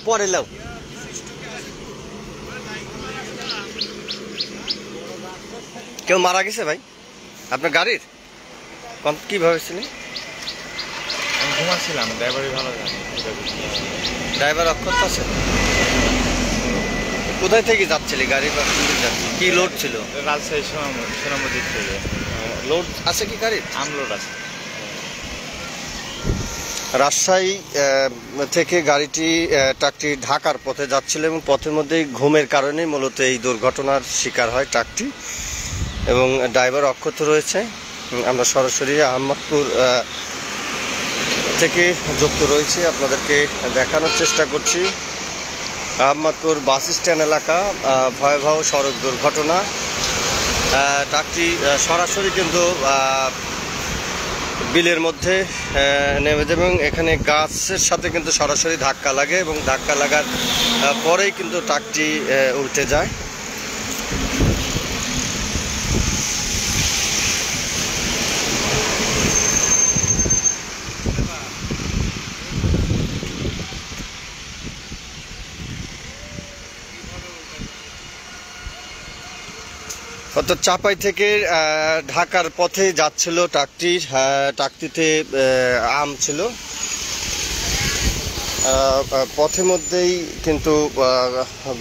পরে লাও কেউ মারা গেছে ভাই আপনার গাড়ির কিভাবে ছিলেন? আমি ঘুমাচ্ছিলাম, ড্রাইভারই ভালো জানে। ড্রাইভার অক্ষত আছে? কোথায় থেকে যাচ্ছিলি গাড়ি বা কি লোড ছিল? রাজশাহী সোনামুদির থেকে। লোড আছে কি গাড়ি? আমলোড আছে। রাজশাহী থেকে গাড়িটি ট্রাকটি ঢাকার পথে যাচ্ছিল এবং পথের মধ্যেই ঘুমের কারণে মূলত এই দুর্ঘটনার শিকার হয় ট্রাকটি এবং ড্রাইভার অক্ষত রয়েছে। আমরা সরাসরি আহমদপুর থেকে যুক্ত রয়েছি, আপনাদেরকে দেখানোর চেষ্টা করছি। আহমদপুর বাস স্ট্যান্ড এলাকা, ভয়াবহ সড়ক দুর্ঘটনা। ট্রাকটি সরাসরি কিন্তু বিলের মধ্যে নেমে যায় এবং এখানে গাছের সাথে কিন্তু সরাসরি ধাক্কা লাগে এবং ধাক্কা লাগার পরেই কিন্তু ট্রাকটি উল্টে যায়। অর্থাৎ চাপাই থেকে ঢাকার পথে যাচ্ছিল ট্রাকটি, ট্রাকটিতে আম ছিল। পথের মধ্যেই কিন্তু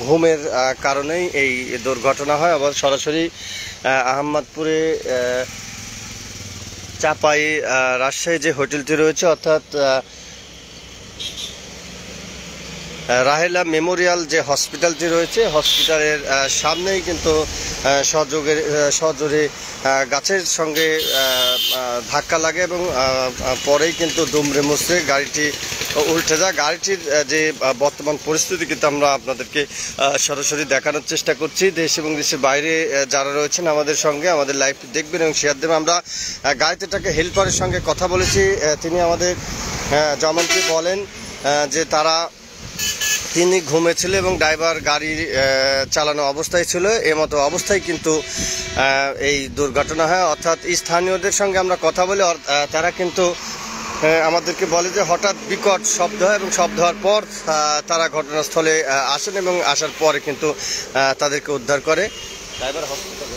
ঘুমের কারণেই এই দুর্ঘটনা হয়। আবার সরাসরি আহমদপুরে চাপাই রাজশাহী যে হোটেলটি রয়েছে, অর্থাৎ রাহেলা মেমোরিয়াল যে হসপিটালটি রয়েছে, হসপিটালের সামনেই কিন্তু সজোরে গাছের সঙ্গে ধাক্কা লাগে এবং পরেই কিন্তু দুমড়ে মুচড়ে গাড়িটি উল্টে যায়। গাড়িটির যে বর্তমান পরিস্থিতি কিন্তু আমরা আপনাদেরকে সরাসরি দেখানোর চেষ্টা করছি। দেশ এবং দেশের বাইরে যারা রয়েছেন আমাদের সঙ্গে, আমাদের লাইভ দেখবেন এবং শেয়ার দেবেন। আমরা গাড়িতে থাকা হেল্পারের সঙ্গে কথা বলেছি, তিনি আমাদের যেমনটি বলেন যে তিনি ঘুমেছিল এবং ড্রাইভার গাড়ি চালানো অবস্থায় ছিল। এমতো অবস্থায় কিন্তু এই দুর্ঘটনা হয়। অর্থাৎ স্থানীয়দের সঙ্গে আমরা কথা বলি, তারা কিন্তু আমাদেরকে বলে যে হঠাৎ বিকট শব্দ হয় এবং শব্দ হওয়ার পর তারা ঘটনাস্থলে আসেন এবং আসার পরে কিন্তু তাদেরকে উদ্ধার করে ড্রাইভার হসপিটালে।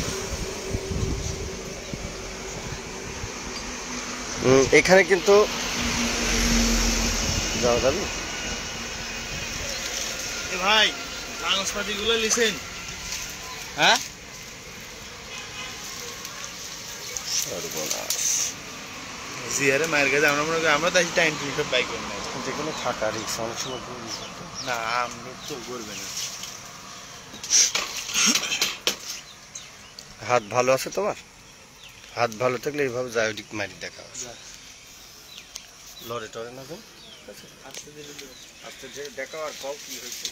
এখানে কিন্তু যাওয়া যাবে ভাই, কাগজপাতি গুলো লিখেন। হ্যাঁ, জিয়ারে মায়ের কাছে আমরা তো টাইম সব বাইক করি না, যেখানে থাকা রিক্স অনেক সময় না, আমরা তো করবে না। হাত ভালো আছে তোমার? হাত ভালো থাকলে এইভাবে জায়োডিক মারি দেখা লড়ে টরে না আস্তে ধীরে দেখাও আর কও কি হয়েছে।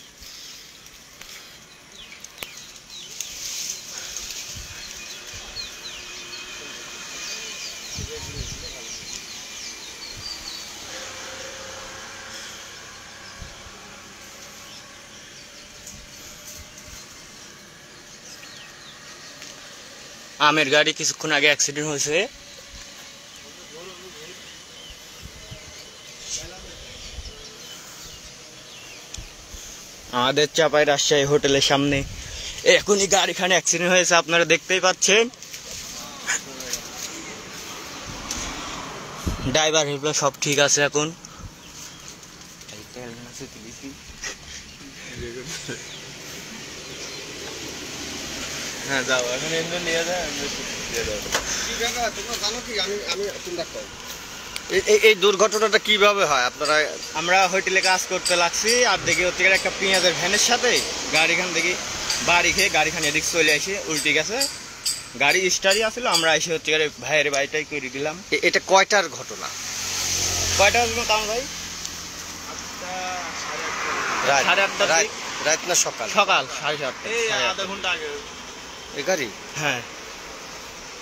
আমের গাড়ি কিছুক্ষণ আগে অ্যাক্সিডেন্ট হয়েছে। আমাদের চাপাই রাজশাহী হোটেলের সামনে এখনই গাড়িখানে অ্যাক্সিডেন্ট হয়েছে, আপনারা দেখতেই পাচ্ছেন। ড্রাইভার হেল্পার সব ঠিক আছে এখন। হ্যাঁ যাও, এখন ইঞ্জিন নিয়ে যায়। এই দুর্ঘটনাটা কিভাবে হয় আপনারা? আমরা হোটেলে কাজ করতে লাগছি আর দেখি হচ্ছে একটা পেঁয়াজের ভ্যানের সাথে গাড়িখান দেখি বাড়ি খেয়ে গাড়িখান এদিক চলে আসে উল্টে গেছে। গাড়ি স্টারই আসছিল, আমরা এসে হচ্ছে ভাইয়ের বাড়িটাই করে দিলাম। এটা কয়টার ঘটনা? কয়টা আসবো তাও ভাই? সাড়ে আটটা রাত না সকাল? সকাল 7:30। আধা ঘন্টা আগে এই গাড়ি? হ্যাঁ।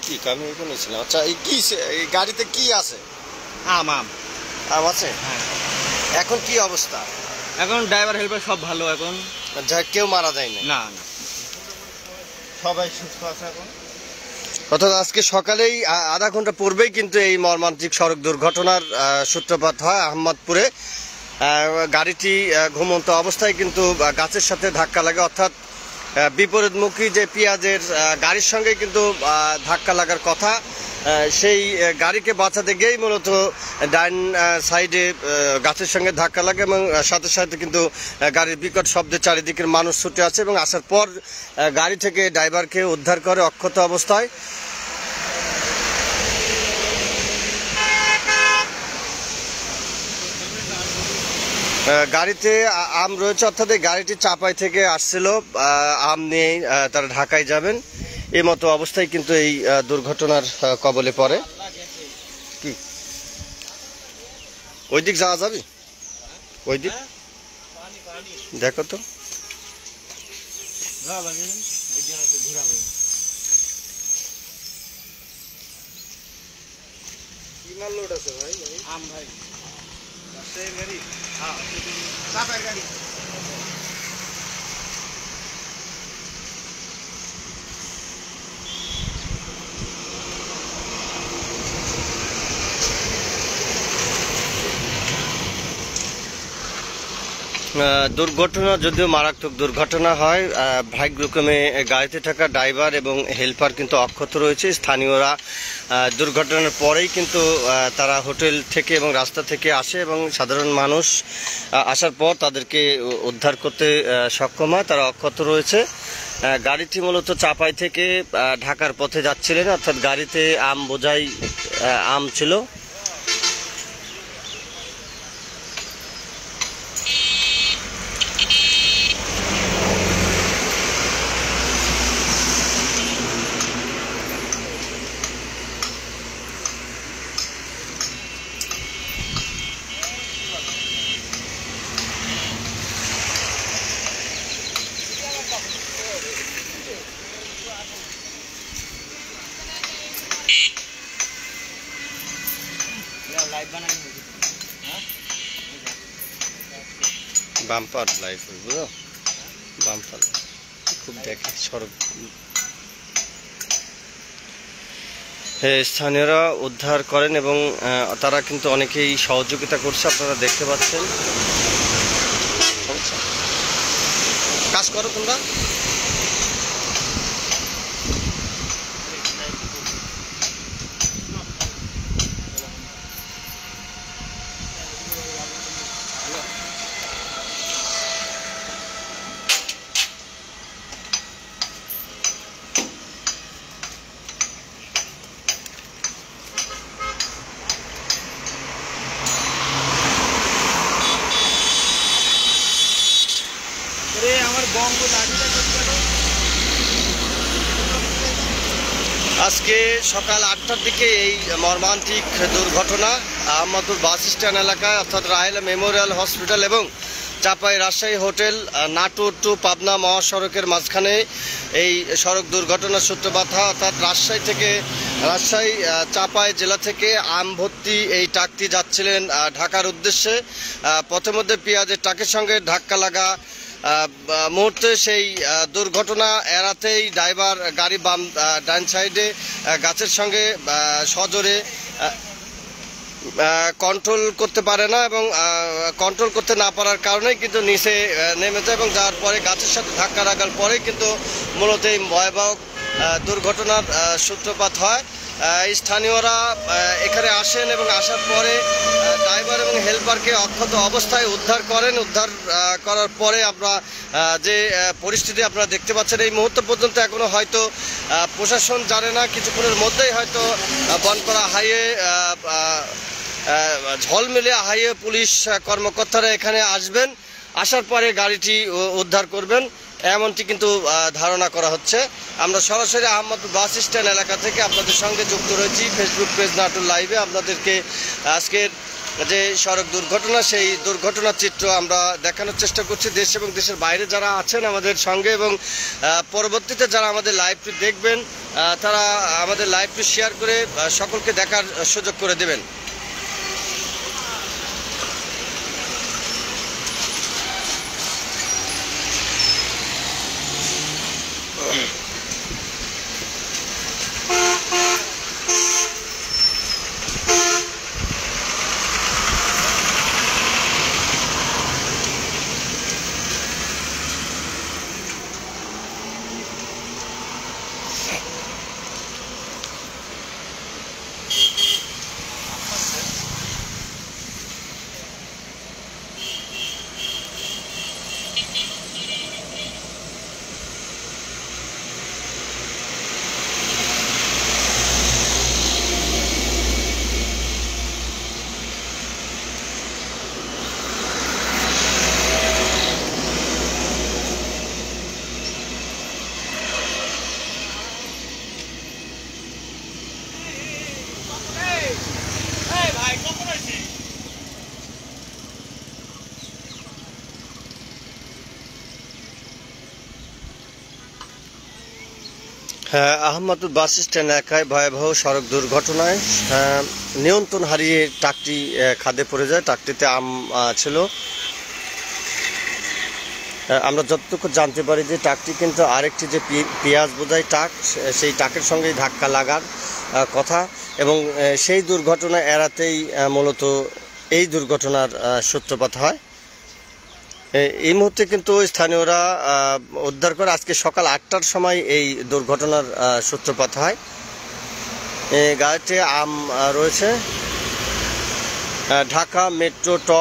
কি আমি ওখানে ছিলাম। আচ্ছা, এই গাড়িতে কি আছে? আম আছে। হ্যাঁ। এখন কি অবস্থা? এখন ড্রাইভার হেল্পার সব ভালো, এখন কেউ মারা যায়নি? না, সবাই সুস্থ আছে এখন। অর্থাৎ আজকে সকালেই আধা ঘন্টা পূর্বেই কিন্তু এই মর্মান্তিক সড়ক দুর্ঘটনার সূত্রপাত হয় আহমদপুরে। গাড়িটি ঘুমন্ত অবস্থায় কিন্তু গাছের সাথে ধাক্কা লাগে, অর্থাৎ বিপরীতমুখী যে পেঁয়াজের গাড়ির সঙ্গে কিন্তু ধাক্কা লাগার কথা। সেই গাড়িকে বাঁচাতে গিয়েই মূলত ডাইন সাইডে গাছের সঙ্গে ধাক্কা লাগে এবং সাথে সাথে কিন্তু গাড়ির বিকট শব্দে চারিদিকের মানুষ ছুটে আসে এবং আসার পর গাড়ি থেকে ড্রাইভারকে উদ্ধার করে অক্ষত অবস্থায়। গাড়িতে আম রয়েছে, অর্থাৎ এই গাড়িটি চাপাই থেকে আসছিল, আম নিয়ে তারা ঢাকায় যাবেন। এই মতো অবস্থায় কিন্তু এই দুর্ঘটনার কবলে পড়ে। কি ওই দিক যাওয়া যাবে? ওই দিক দেখো তো। কি মাল লোড আছে ভাই? আম ভাই, গাড়ি, হ্যাঁ চাপার গাড়ি। দুর্ঘটনা যদিও মারাত্মক দুর্ঘটনা হয়, ভাগ্যক্রমে গাড়িতে থাকা ড্রাইভার এবং হেল্পার কিন্তু অক্ষত রয়েছে। স্থানীয়রা দুর্ঘটনার পরেই কিন্তু তারা হোটেল থেকে এবং রাস্তা থেকে আসে এবং সাধারণ মানুষ আসার পর তাদেরকে উদ্ধার করতে সক্ষম হয়। তারা অক্ষত রয়েছে। গাড়িটি মূলত চাপাই থেকে ঢাকার পথে যাচ্ছিলেন, অর্থাৎ গাড়িতে আম বোঝাই আম ছিল। বাম্পার লাইফ, বুঝলো, বাম্পার খুব দেখে সড়ক। স্থানীয়রা উদ্ধার করেন এবং তারা কিন্তু অনেকেই সহযোগিতা করছে, আপনারা দেখতে পাচ্ছেন। কাজ করো তোমরা। আজকে সকাল 8টার দিকে এই মর্মান্তিক দুর্ঘটনা আহমদপুর বাস স্ট্যান্ড এলাকায়, অর্থাৎ রাহেলা মেমোরিয়াল হসপিটাল এবং চাপাই রাজশাহী হোটেল নাটোর টু পাবনা মহাসড়কের মাঝখানে এই সড়ক দুর্ঘটনার সূত্রপাত হয়। অর্থাৎ রাজশাহী চাপাই জেলা থেকে আম ভর্তি এই ট্রাকটি যাচ্ছিলেন ঢাকার উদ্দেশ্যে। পথের মধ্যে পেঁয়াজের ট্রাকের সঙ্গে ধাক্কা লাগা মুহূর্তে সেই দুর্ঘটনা এড়াতেই ড্রাইভার গাড়ি ডান সাইডে গাছের সঙ্গে সজোরে কন্ট্রোল করতে পারে না এবং কন্ট্রোল করতে না পারার কারণেই কিন্তু নিচে নেমে যায় এবং যার পরে গাছের সাথে ধাক্কা লাগার পরেই কিন্তু মূলত এই ভয়াবহ দুর্ঘটনার সূত্রপাত হয়। স্থানীয়রা এখানে আসেন এবং আসার পরে ড্রাইভার এবং হেল্পারকে অক্ষত অবস্থায় উদ্ধার করেন। উদ্ধার করার পরে আমরা যে পরিস্থিতি আপনারা দেখতে পাচ্ছেন, এই মুহূর্ত পর্যন্ত এখনো হয়তো প্রশাসন জানে না, কিছুক্ষণের মধ্যেই হয়তো বনপাড়া হাইওয়ে ঝলমিলিয়া হাইওয়ে পুলিশ কর্মকর্তারা এখানে আসবেন, আসার পরে গাড়িটি উদ্ধার করবেন, এমনটি কিন্তু ধারণা করা হচ্ছে। আমরা সরাসরি আহমদপুর বাস স্ট্যান্ড এলাকা থেকে আপনাদের সঙ্গে যুক্ত রয়েছি ফেসবুক পেজ নাটোর লাইভে। আপনাদেরকে আজকের যে সড়ক দুর্ঘটনা, সেই দুর্ঘটনার চিত্র আমরা দেখানোর চেষ্টা করছি। দেশ এবং দেশের বাইরে যারা আছেন আমাদের সঙ্গে এবং পরবর্তীতে যারা আমাদের লাইভটি দেখবেন, তারা আমাদের লাইভটি শেয়ার করে সকলকে দেখার সুযোগ করে দেবেন। হ্যাঁ, আহমদপুর বাস স্ট্যান্ড এলাকায় ভয়াবহ সড়ক দুর্ঘটনায় নিয়ন্ত্রণ হারিয়ে ট্রাকটি খাদে পড়ে যায়। ট্রাকটিতে আম ছিল। আমরা যতটুকু জানতে পারি যে ট্রাকটি কিন্তু আরেকটি যে পেঁয়াজ বোঝাই ট্রাক, সেই ট্রাকের সঙ্গে ধাক্কা লাগার কথা, এবং সেই দুর্ঘটনা এড়াতেই মূলত এই দুর্ঘটনার সূত্রপাত হয়। এই মুহূর্তে কিন্তু স্থানীয়রা উদ্ধার করে আজকে সকাল 8টার সময় এই দুর্ঘটনার সূত্রপাত হয়। গাড়িতে আম রয়েছে। ঢাকা মেট্রো ট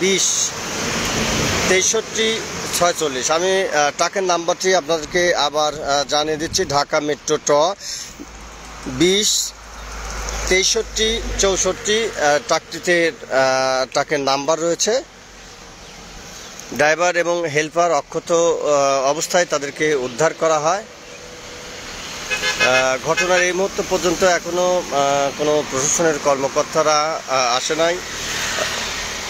20-63-46। আমি ট্রাকের নাম্বারটি আপনাদেরকে আবার জানিয়ে দিচ্ছি। ঢাকা মেট্রো ট 20-63-64 ট্রাকটিতে ট্রাকের নাম্বার রয়েছে। ড্রাইভার এবং হেল্পার অক্ষত অবস্থায় তাদেরকে উদ্ধার করা হয়। ঘটনার এই মুহূর্ত পর্যন্ত এখনো কোনো প্রশাসনের কর্মকর্তারা আসে নাই।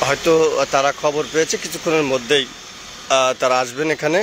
হয়তো তারা খবর পেয়েছে, কিছুক্ষণের মধ্যেই তারা আসবেন এখানে।